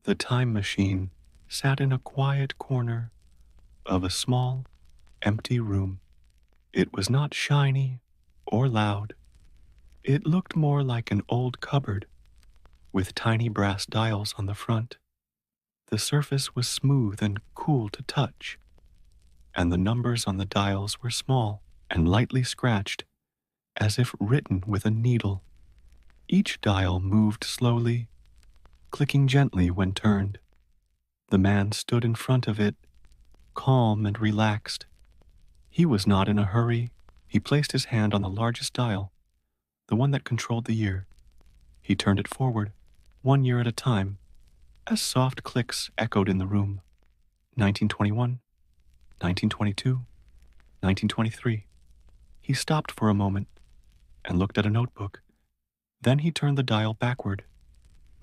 The time machine sat in a quiet corner of a small, empty room. It was not shiny or loud. It looked more like an old cupboard with tiny brass dials on the front. The surface was smooth and cool to touch, and the numbers on the dials were small and lightly scratched, as if written with a needle. Each dial moved slowly, clicking gently when turned. The man stood in front of it, calm and relaxed. He was not in a hurry. He placed his hand on the largest dial, the one that controlled the year. He turned it forward, 1 year at a time, as soft clicks echoed in the room. 1921, 1922, 1923. He stopped for a moment and looked at a notebook. Then he turned the dial backward.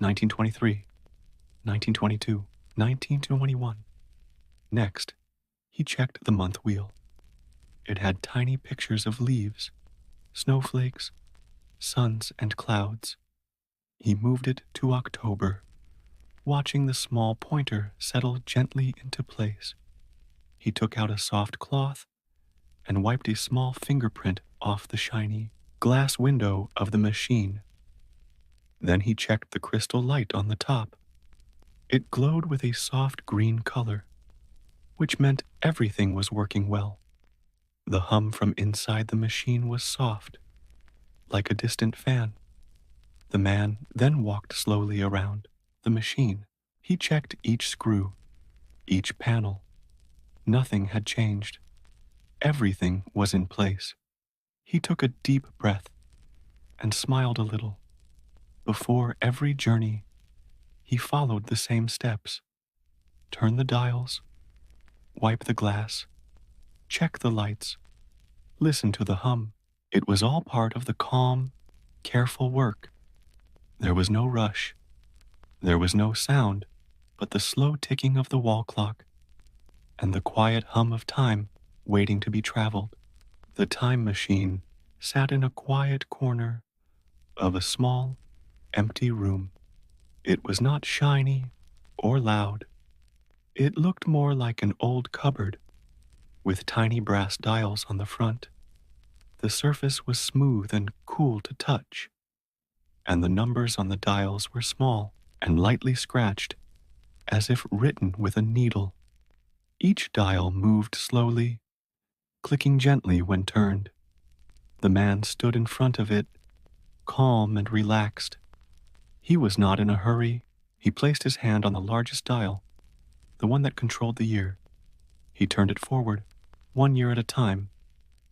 1923, 1922, 1921. Next, he checked the month wheel. It had tiny pictures of leaves, snowflakes, suns, and clouds. He moved it to October, watching the small pointer settle gently into place. He took out a soft cloth and wiped a small fingerprint off the shiny glass window of the machine. Then he checked the crystal light on the top. It glowed with a soft green color, which meant everything was working well. The hum from inside the machine was soft, like a distant fan. The man then walked slowly around the machine. He checked each screw, each panel. Nothing had changed. Everything was in place. He took a deep breath and smiled a little. Before every journey, he followed the same steps. Turn the dials, wipe the glass, check the lights, listen to the hum. It was all part of the calm, careful work. There was no rush. There was no sound but the slow ticking of the wall clock and the quiet hum of time waiting to be traveled. The time machine sat in a quiet corner of a small, empty room. It was not shiny or loud. It looked more like an old cupboard with tiny brass dials on the front. The surface was smooth and cool to touch, and the numbers on the dials were small and lightly scratched, as if written with a needle. Each dial moved slowly, clicking gently when turned. The man stood in front of it, calm and relaxed. He was not in a hurry. He placed his hand on the largest dial, the one that controlled the year. He turned it forward, 1 year at a time,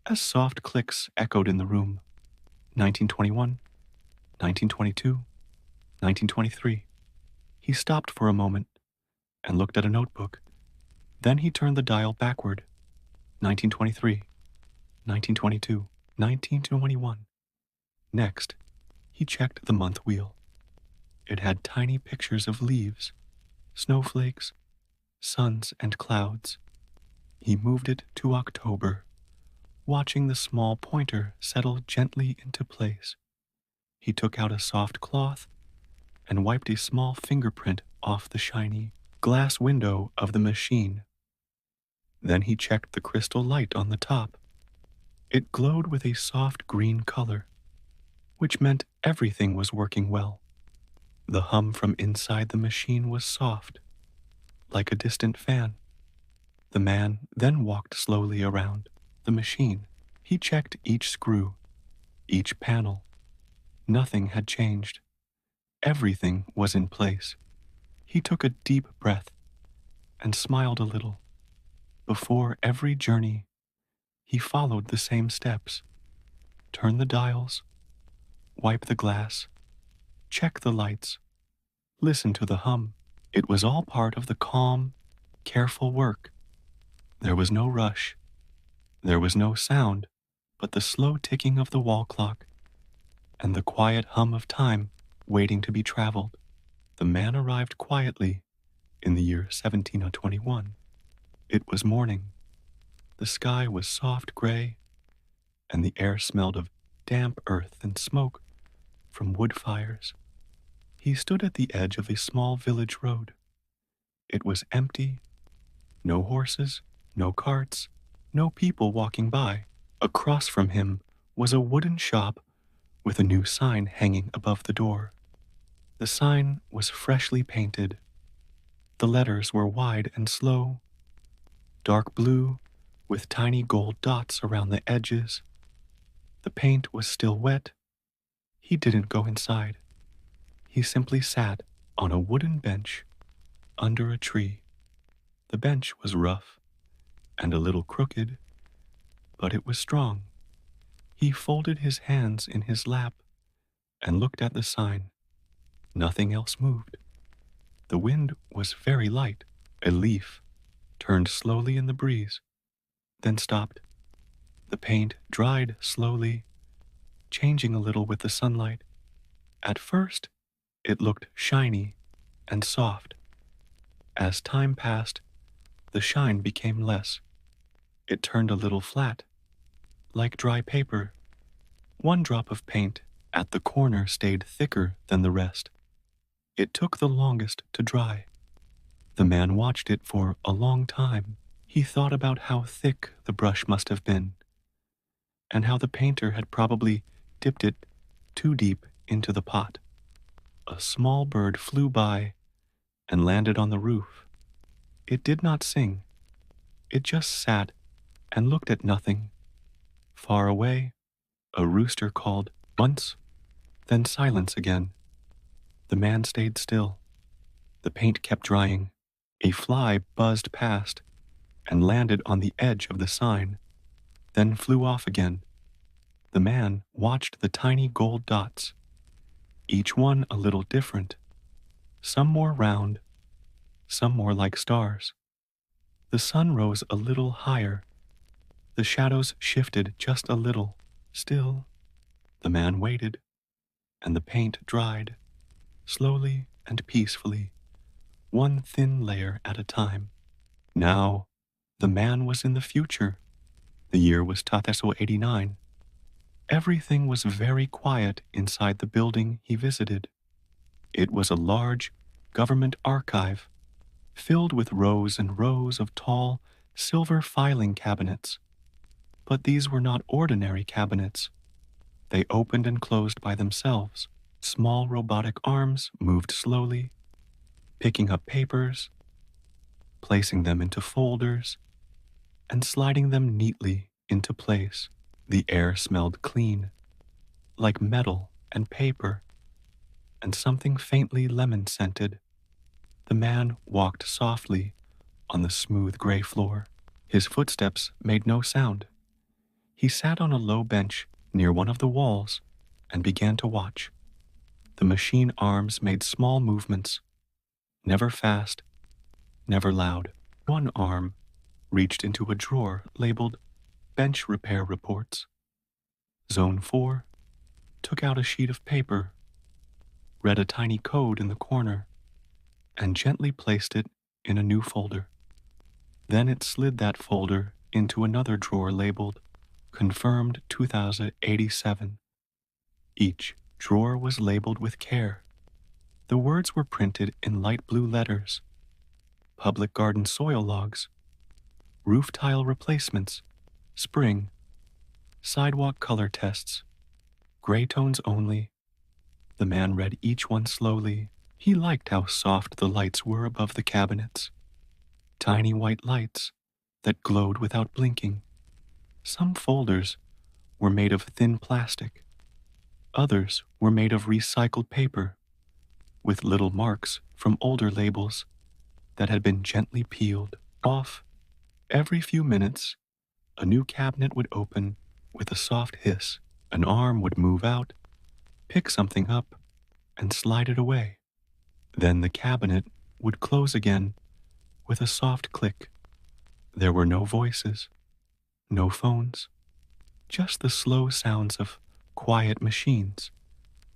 as soft clicks echoed in the room. 1921, 1922, 1923. He stopped for a moment and looked at a notebook. Then he turned the dial backward. 1923, 1922, 1921. Next, he checked the month wheel. It had tiny pictures of leaves, snowflakes, suns, and clouds. He moved it to October, watching the small pointer settle gently into place. He took out a soft cloth and wiped a small fingerprint off the shiny glass window of the machine. Then he checked the crystal light on the top. It glowed with a soft green color, which meant everything was working well. The hum from inside the machine was soft, like a distant fan. The man then walked slowly around the machine. He checked each screw, each panel. Nothing had changed. Everything was in place. He took a deep breath and smiled a little. Before every journey, he followed the same steps. Turn the dials, wipe the glass, check the lights, listen to the hum. It was all part of the calm, careful work. There was no rush. There was no sound but the slow ticking of the wall clock and the quiet hum of time waiting to be traveled. The man arrived quietly in the year 1721. It was morning. The sky was soft gray, and the air smelled of damp earth and smoke from wood fires. He stood at the edge of a small village road. It was empty, no horses, no carts, no people walking by. Across from him was a wooden shop with a new sign hanging above the door. The sign was freshly painted. The letters were wide and slow, dark blue with tiny gold dots around the edges. The paint was still wet. He didn't go inside. He simply sat on a wooden bench under a tree. The bench was rough and a little crooked, but it was strong. He folded his hands in his lap and looked at the sign. Nothing else moved. The wind was very light. A leaf turned slowly in the breeze, then stopped. The paint dried slowly, changing a little with the sunlight. At first, it looked shiny and soft. As time passed, the shine became less. It turned a little flat, like dry paper. One drop of paint at the corner stayed thicker than the rest. It took the longest to dry. The man watched it for a long time. He thought about how thick the brush must have been, and how the painter had probably dipped it too deep into the pot. A small bird flew by and landed on the roof. It did not sing. It just sat and looked at nothing. Far away, a rooster called once, then silence again. The man stayed still. The paint kept drying. A fly buzzed past and landed on the edge of the sign, then flew off again. The man watched the tiny gold dots, each one a little different, some more round, some more like stars. The sun rose a little higher. The shadows shifted just a little. Still, the man waited, and the paint dried, slowly and peacefully, one thin layer at a time. Now, the man was in the future. The year was 89. Everything was very quiet inside the building he visited. It was a large government archive, filled with rows and rows of tall, silver filing cabinets. But these were not ordinary cabinets. They opened and closed by themselves. Small robotic arms moved slowly, picking up papers, placing them into folders, and sliding them neatly into place. The air smelled clean, like metal and paper, and something faintly lemon-scented. The man walked softly on the smooth gray floor. His footsteps made no sound. He sat on a low bench near one of the walls and began to watch. The machine arms made small movements, never fast, never loud. One arm reached into a drawer labeled Bench Repair Reports. Zone 4 took out a sheet of paper, read a tiny code in the corner, and gently placed it in a new folder. Then it slid that folder into another drawer labeled Confirmed 2087. Each drawer was labeled with care. The words were printed in light blue letters. Public garden soil logs, roof tile replacements, spring, sidewalk color tests, gray tones only. The man read each one slowly. He liked how soft the lights were above the cabinets. Tiny white lights that glowed without blinking. Some folders were made of thin plastic. Others were made of recycled paper, with little marks from older labels that had been gently peeled off. Every few minutes, a new cabinet would open with a soft hiss. An arm would move out, pick something up, and slide it away. Then the cabinet would close again with a soft click. There were no voices, no phones, just the slow sounds of quiet machines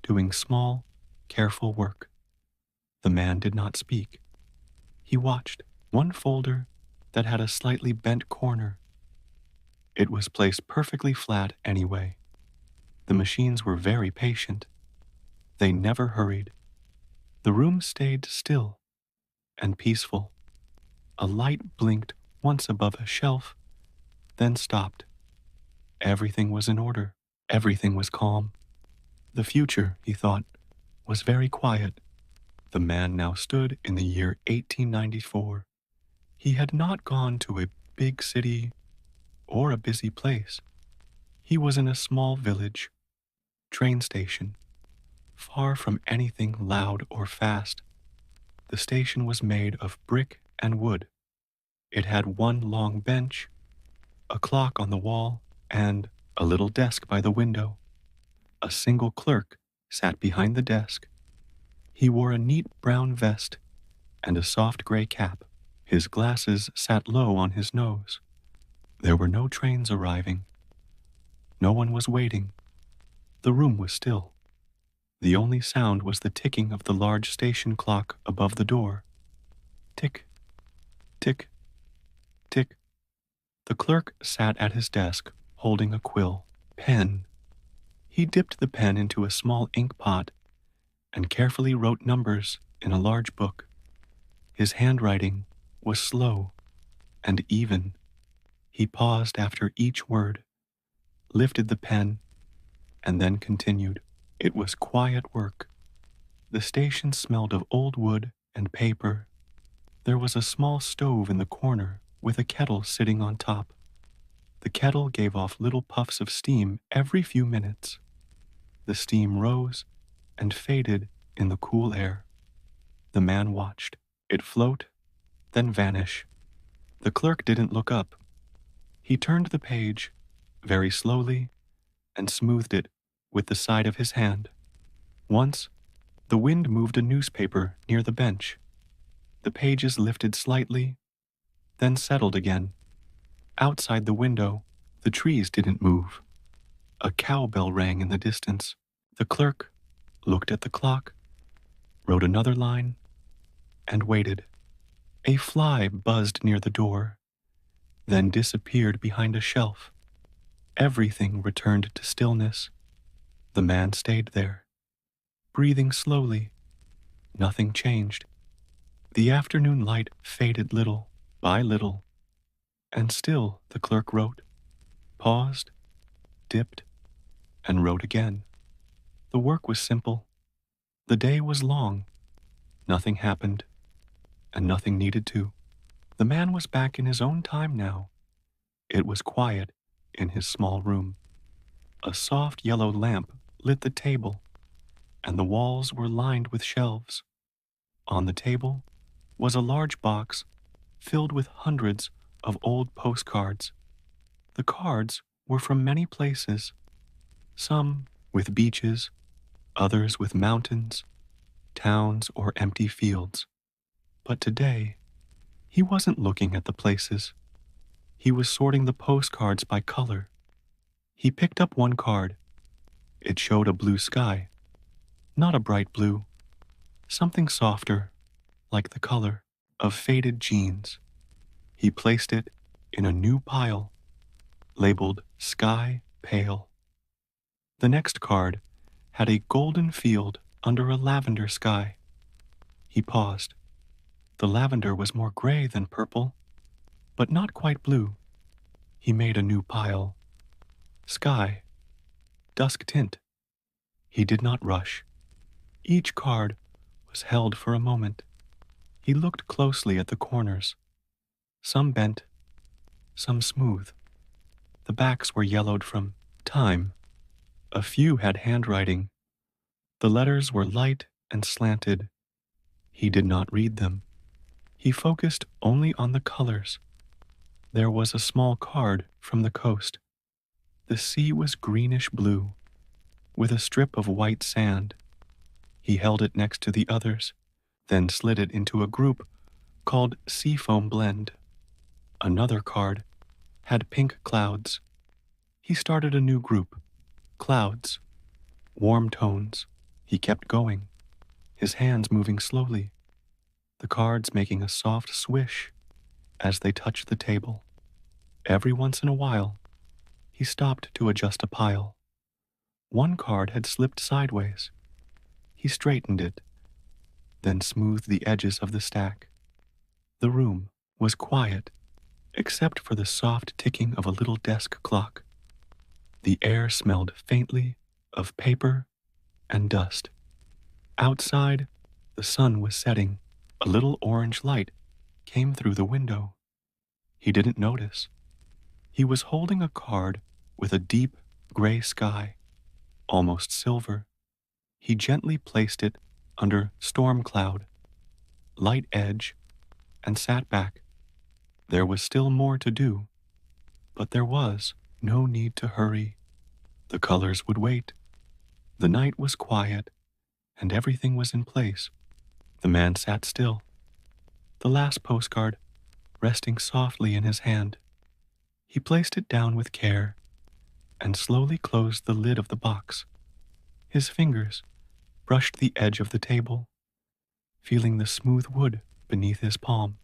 doing small, careful work. The man did not speak. He watched one folder that had a slightly bent corner. It was placed perfectly flat anyway. The machines were very patient. They never hurried. The room stayed still and peaceful. A light blinked once above a shelf, then stopped. Everything was in order. Everything was calm. The future, he thought, was very quiet. The man now stood in the year 1894. He had not gone to a big city or a busy place. He was in a small village, train station, far from anything loud or fast. The station was made of brick and wood. It had one long bench, a clock on the wall, and a little desk by the window. A single clerk sat behind the desk. He wore a neat brown vest and a soft gray cap. His glasses sat low on his nose. There were no trains arriving. No one was waiting. The room was still. The only sound was the ticking of the large station clock above the door. Tick, tick, tick. The clerk sat at his desk, holding a quill, pen. He dipped the pen into a small ink pot and carefully wrote numbers in a large book. His handwriting was slow and even. He paused after each word, lifted the pen, and then continued. It was quiet work. The station smelled of old wood and paper. There was a small stove in the corner with a kettle sitting on top. The kettle gave off little puffs of steam every few minutes. The steam rose and faded in the cool air. The man watched it float, then vanish. The clerk didn't look up. He turned the page very slowly and smoothed it with the side of his hand. Once, the wind moved a newspaper near the bench. The pages lifted slightly, then settled again. Outside the window, the trees didn't move. A cowbell rang in the distance. The clerk looked at the clock, wrote another line, and waited. A fly buzzed near the door, then disappeared behind a shelf. Everything returned to stillness. The man stayed there, breathing slowly. Nothing changed. The afternoon light faded little by little, and still the clerk wrote, paused, dipped, and wrote again. The work was simple. The day was long. Nothing happened, and nothing needed to. The man was back in his own time now. It was quiet in his small room. A soft yellow lamp lit the table, and the walls were lined with shelves. On the table was a large box filled with hundreds of old postcards. The cards were from many places, some with beaches, others with mountains, towns, or empty fields. But today, he wasn't looking at the places. He was sorting the postcards by color. He picked up one card. It showed a blue sky, not a bright blue, something softer, like the color of faded jeans. He placed it in a new pile, labeled Sky Pale. The next card had a golden field under a lavender sky. He paused. The lavender was more gray than purple, but not quite blue. He made a new pile. Sky, dusk tint. He did not rush. Each card was held for a moment. He looked closely at the corners. Some bent, some smooth. The backs were yellowed from time. A few had handwriting. The letters were light and slanted. He did not read them. He focused only on the colors. There was a small card from the coast. The sea was greenish blue, with a strip of white sand. He held it next to the others, then slid it into a group called Seafoam Blend. Another card had pink clouds. He started a new group, Clouds, warm tones. He kept going, his hands moving slowly, the cards making a soft swish as they touched the table. Every once in a while, he stopped to adjust a pile. One card had slipped sideways. He straightened it. then smoothed the edges of the stack. The room was quiet, except for the soft ticking of a little desk clock. The air smelled faintly of paper and dust. Outside, the sun was setting. A little orange light came through the window. He didn't notice. He was holding a card with a deep gray sky, almost silver. He gently placed it under storm cloud, light edge, and sat back. There was still more to do, but there was no need to hurry. The colors would wait. The night was quiet, and everything was in place. The man sat still, the last postcard resting softly in his hand. He placed it down with care and slowly closed the lid of the box. His fingers brushed the edge of the table, feeling the smooth wood beneath his palm.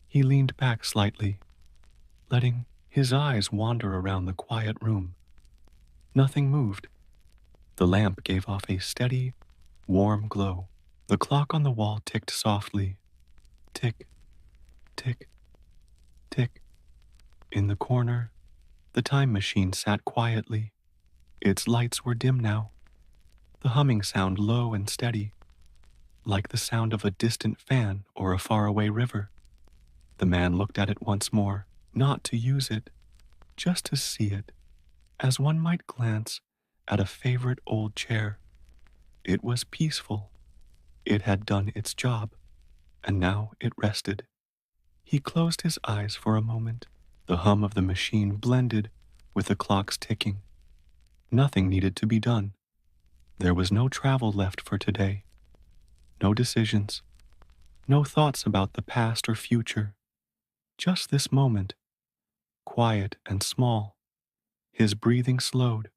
He leaned back slightly, letting his eyes wander around the quiet room. Nothing moved. The lamp gave off a steady, warm glow. The clock on the wall ticked softly. Tick, tick, tick. In the corner, the time machine sat quietly. Its lights were dim now, the humming sound low and steady, like the sound of a distant fan or a faraway river. The man looked at it once more, not to use it, just to see it, as one might glance at a favorite old chair. It was peaceful. It had done its job, and now it rested. He closed his eyes for a moment. The hum of the machine blended with the clock's ticking. Nothing needed to be done. There was no travel left for today. No decisions. No thoughts about the past or future. Just this moment, quiet and small. His breathing slowed.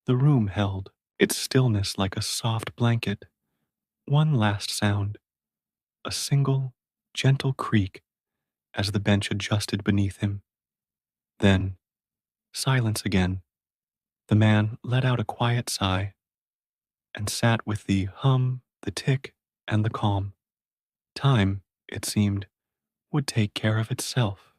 The room held its stillness like a soft blanket. One last sound, a single, gentle creak as the bench adjusted beneath him. Then, silence again. The man let out a quiet sigh and sat with the hum, the tick, and the calm. Time, it seemed, would take care of itself.